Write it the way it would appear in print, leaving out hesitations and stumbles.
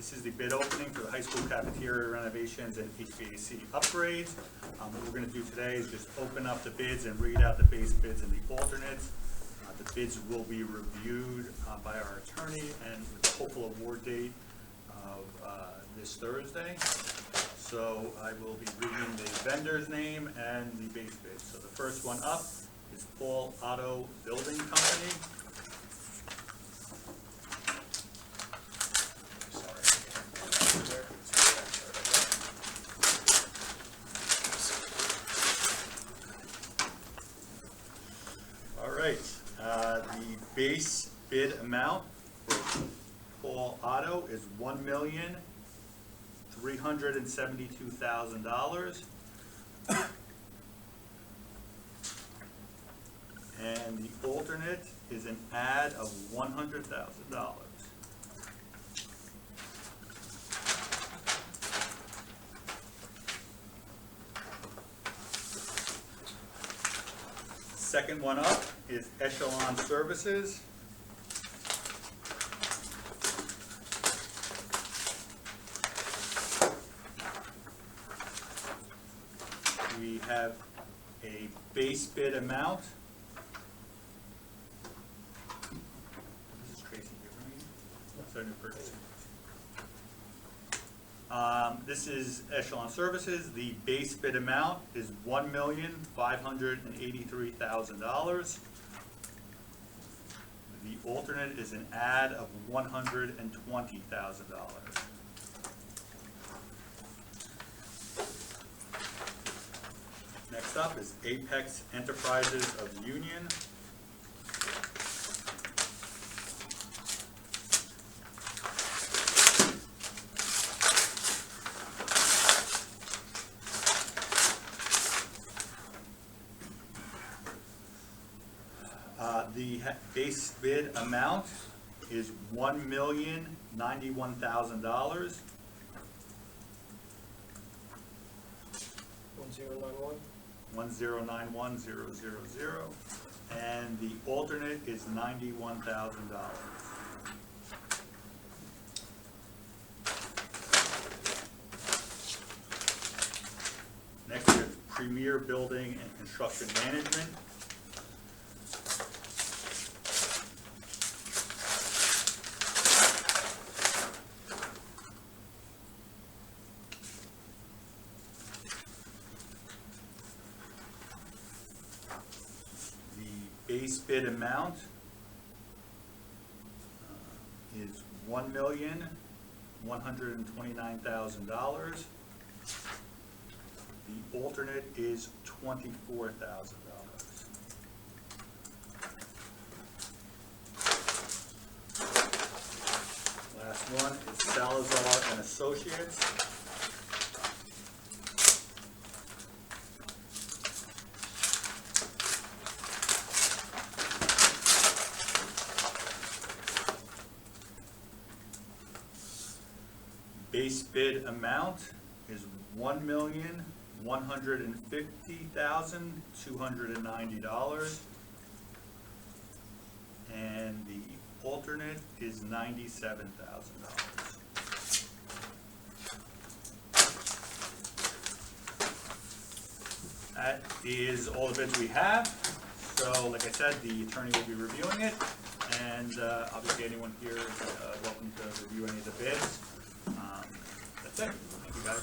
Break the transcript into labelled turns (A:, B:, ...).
A: This is the bid opening for the high school cafeteria renovations and HVAC upgrades. What we're going to do today is just open up the bids and read out the base bids and the alternates. The bids will be reviewed by our attorney and with the hopeful award date of this Thursday. So I will be reading the vendor's name and the base bid. So the first one up is Paul Auto Building Company. All right, the base bid amount for Paul Auto is $1,372,000. And the alternate is an add of $100,000. Second one up is Echelon Services. We have a base bid amount. This is crazy here, right? What's our new purchase? This is Echelon Services. The base bid amount is $1,583,000. The alternate is an add of $120,000. Next up is Apex Enterprises of Union. The base bid amount is $1,091,000.
B: 1091000.
A: And the alternate is $91,000. Next we have Premier Building and Construction Management. Base bid amount is $1,129,000. The alternate is $24,000. Last one is Salazar and Associates. Base bid amount is $1,150,290, and the alternate is $97,000. That is all the bids we have. So, like I said, the attorney will be reviewing it, and obviously anyone here is welcome to review any of the bids. That's it. Thank you, guys.